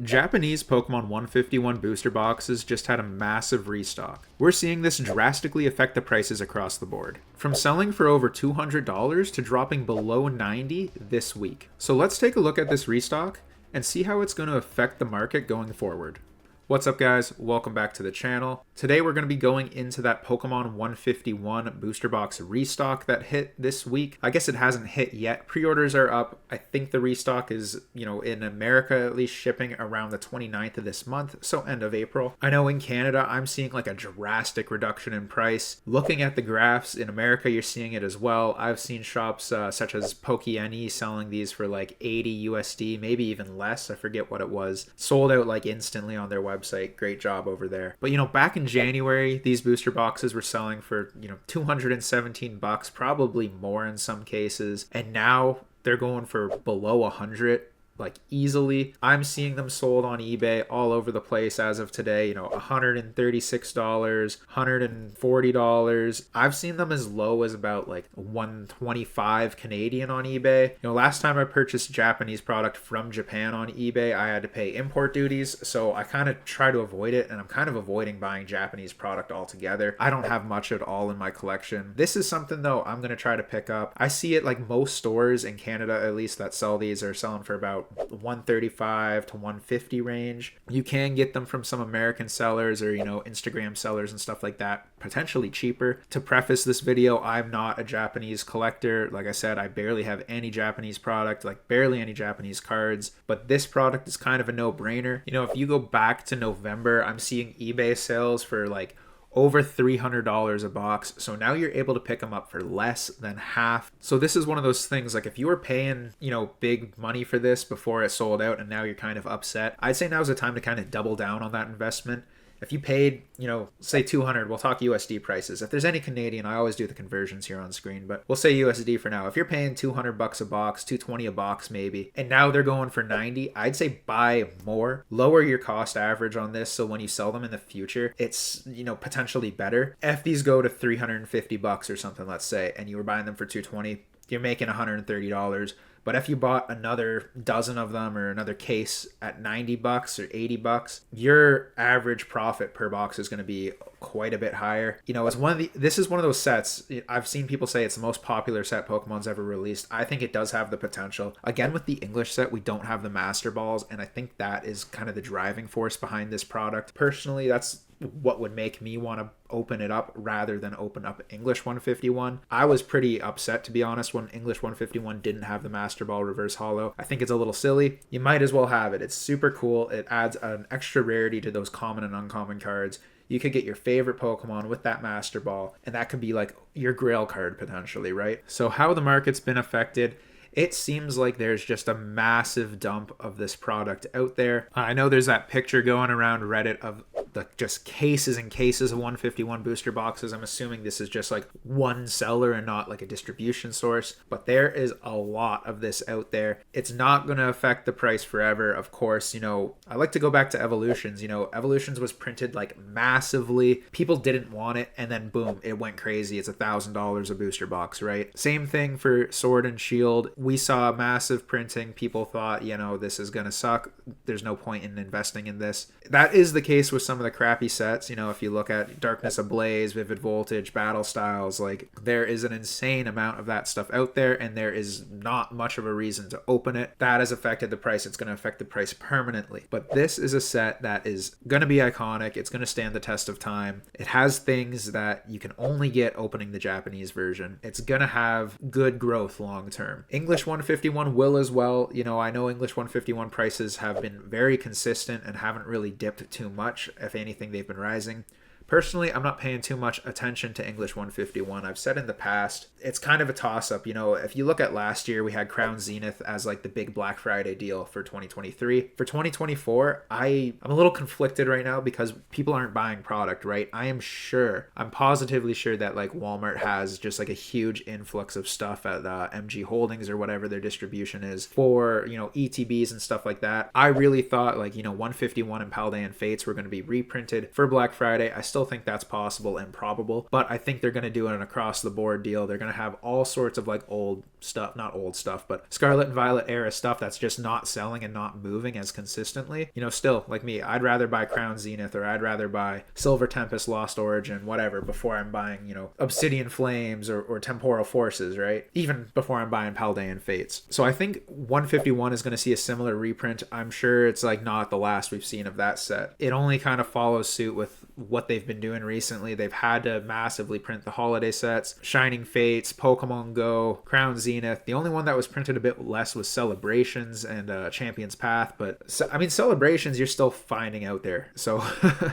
Japanese Pokemon 151 booster boxes just had a massive restock. We're seeing this drastically affect the prices across the board, from selling for over $200 to dropping below $90 this week. So let's take a look at this restock and see how it's going to affect the market going forward. What's up, guys? Welcome back to the channel. Today we're going to be going into that Pokemon 151 booster box restock that hit this week. I guess it hasn't hit yet. Pre-orders are up. I think the restock is, in America at least, shipping around the 29th of this month, so end of April. I know in Canada I'm seeing like a drastic reduction in price. Looking at the graphs in America, you're seeing it as well. I've seen shops such as PokeNE selling these for like 80 USD, maybe even less. I forget what it was. Sold out like instantly on their website. Great job over there. But back in January, these booster boxes were selling for 217 bucks, probably more in some cases, and now they're going for below 100, like easily. I'm seeing them sold on eBay all over the place as of today, $136, $140. I've seen them as low as about like 125 Canadian on eBay. Last time I purchased Japanese product from Japan on eBay, I had to pay import duties, so I kind of try to avoid it, and I'm kind of avoiding buying Japanese product altogether. I don't have much at all in my collection. This is something though I'm going to try to pick up. I see it like most stores in Canada at least that sell these are selling for about 135 to 150 range. You can get them from some American sellers or Instagram sellers and stuff like that, potentially cheaper. To preface this video, I'm not a Japanese collector. Like I said, I barely have any Japanese product, like barely any Japanese cards, but this product is kind of a no-brainer. If you go back to November, I'm seeing eBay sales for like over $300 a box. So now you're able to pick them up for less than half. So this is one of those things, like if you were paying, big money for this before it sold out and now you're kind of upset, I'd say now's the time to kind of double down on that investment. If you paid, say 200, we'll talk USD prices. If there's any Canadian, I always do the conversions here on screen, but we'll say USD for now. If you're paying 200 bucks a box, 220 a box maybe, and now they're going for 90, I'd say buy more. Lower your cost average on this so when you sell them in the future, it's, potentially better. If these go to 350 bucks or something, let's say, and you were buying them for 220, you're making $130. But if you bought another dozen of them or another case at 90 bucks or 80 bucks, your average profit per box is going to be quite a bit higher. This is one of those sets. I've seen people say it's the most popular set Pokemon's ever released. I think it does have the potential. Again, with the English set, we don't have the Master Balls, and I think that is kind of the driving force behind this product. Personally, that's what would make me want to open it up rather than open up English 151. I was pretty upset, to be honest, when English 151 didn't have the Master Ball Reverse Holo. I think it's a little silly. You might as well have it. It's super cool. It adds an extra rarity to those common and uncommon cards. You could get your favorite Pokemon with that Master Ball, and that could be like your Grail card potentially, right? So how the market's been affected, it seems like there's just a massive dump of this product out there. I know there's that picture going around Reddit of the just cases and cases of 151 booster boxes. I'm assuming this is just like one seller and not like a distribution source, but there is a lot of this out there. It's not going to affect the price forever, of course. I like to go back to Evolutions. Evolutions was printed like massively. People didn't want it, and then boom, it went crazy. It's $1,000 a booster box, right? Same thing for Sword and Shield. We saw massive printing. People thought, this is going to suck. There's no point in investing in this. That is the case with some of the crappy sets. If you look at Darkness Ablaze, Vivid Voltage, Battle Styles, like there is an insane amount of that stuff out there, and there is not much of a reason to open it. That has affected the price. It's going to affect the price permanently. But this is a set that is going to be iconic. It's going to stand the test of time. It has things that you can only get opening the Japanese version. It's going to have good growth long term. English 151 will as well. I know English 151 prices have been very consistent and haven't really dipped too much. If anything, they've been rising. Personally, I'm not paying too much attention to English 151. I've said in the past, it's kind of a toss-up. If you look at last year, we had Crown Zenith as like the big Black Friday deal for 2023. For 2024, I'm a little conflicted right now because people aren't buying product, right? I'm positively sure that like Walmart has just like a huge influx of stuff at MG Holdings or whatever their distribution is for, ETBs and stuff like that. I really thought like, 151 and Paldean Fates were going to be reprinted for Black Friday. I still still think that's possible and probable, but I think they're going to do an across the board deal. They're going to have all sorts of like old stuff, not old stuff, but Scarlet and Violet era stuff that's just not selling and not moving as consistently. You know, still, like me, I'd rather buy Crown Zenith, or I'd rather buy Silver Tempest, Lost Origin, whatever, before I'm buying, you know, Obsidian Flames or Temporal Forces, right? Even before I'm buying Paldean Fates. So I think 151 is going to see a similar reprint. I'm sure it's like not the last we've seen of that set. It only kind of follows suit with what they've been doing recently. They've had to massively print the holiday sets, Shining Fates, Pokemon Go, Crown Zenith. The only one that was printed a bit less was Celebrations and Champion's Path, but I mean, Celebrations you're still finding out there. So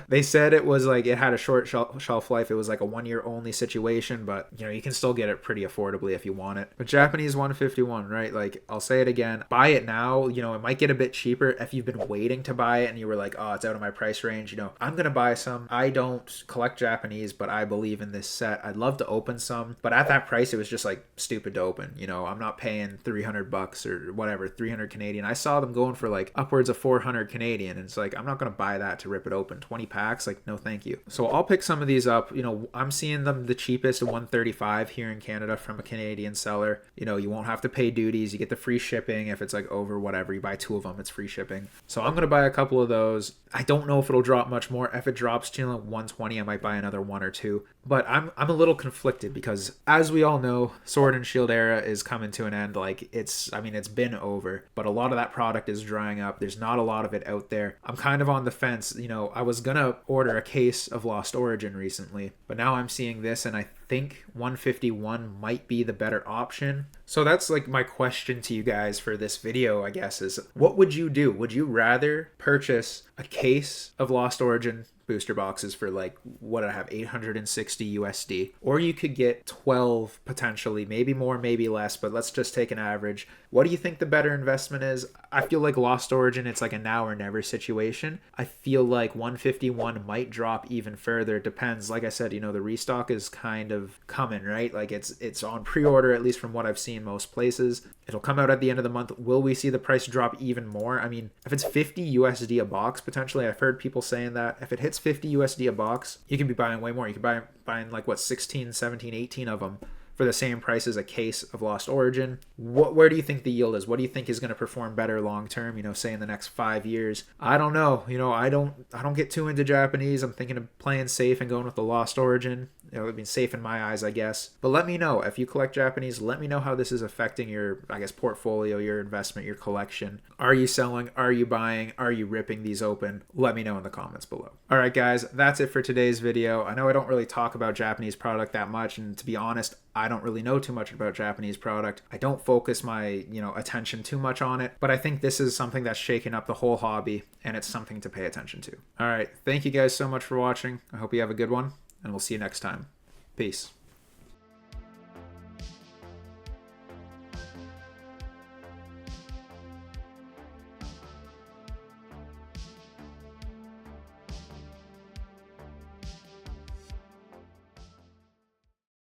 they said it was like it had a short shelf life. It was like a 1 year only situation, but you know, you can still get it pretty affordably if you want it. But Japanese 151, right? Like, I'll say it again, buy it now. You know, it might get a bit cheaper if you've been waiting to buy it and you were like, oh, it's out of my price range. You know, I'm gonna buy some. I don't collect Japanese, but I believe in this set. I'd love to open some, but at that price it was just like stupid to open. You know, I'm not paying $300 or whatever, 300 Canadian. I saw them going for like upwards of 400 Canadian, and it's like, I'm not gonna buy that to rip it open. 20 packs, like, no thank you. So I'll pick some of these up. You know, I'm seeing them the cheapest at 135 here in Canada from a Canadian seller. You know, you won't have to pay duties. You get the free shipping if it's like over whatever. You buy 2 of them, it's free shipping. So I'm gonna buy a couple of those. I don't know if it'll drop much more. If it drops to 120, I might buy another 1 or 2. But I'm a little conflicted because, as we all know, Sword and Shield era is coming to an end. Like, it's been over, but a lot of that product is drying up. There's not a lot of it out there. I'm kind of on the fence. You know, I was gonna order a case of Lost Origin recently, but now I'm seeing this and I think 151 might be the better option. So that's like my question to you guys for this video, I guess, is what would you do? Would you rather purchase a case of Lost Origin booster boxes for like, what did I have, 860 USD, or you could get 12 potentially, maybe more, maybe less, but let's just take an average. What do you think the better investment is? I feel like Lost Origin, it's like a now or never situation. I feel like 151 might drop even further. It depends. Like I said, you know, the restock is kind of coming, right? Like, it's on pre-order, at least from what I've seen most places. It'll come out at the end of the month. Will we see the price drop even more? I mean, if it's 50 USD a box, potentially, I've heard people saying that if it hits 50 USD a box, you can be buying way more. You can buying like, what, 16, 17, 18 of them for the same price as a case of Lost Origin. Where do you think the yield is? What do you think is going to perform better long term, you know, say in the next 5 years? I don't know. You know, I don't get too into Japanese. I'm thinking of playing safe and going with the Lost Origin. You know, it'd be safe in my eyes, I guess. But let me know if you collect Japanese. Let me know how this is affecting your, I guess, portfolio, your investment, your collection. Are you selling? Are you buying? Are you ripping these open? Let me know in the comments below. All right, guys, that's it for today's video. I know I don't really talk about Japanese product that much, and to be honest, I don't really know too much about Japanese product. I don't focus my, you know, attention too much on it, but I think this is something that's shaken up the whole hobby, and it's something to pay attention to. All right, thank you guys so much for watching. I hope you have a good one, and we'll see you next time. Peace.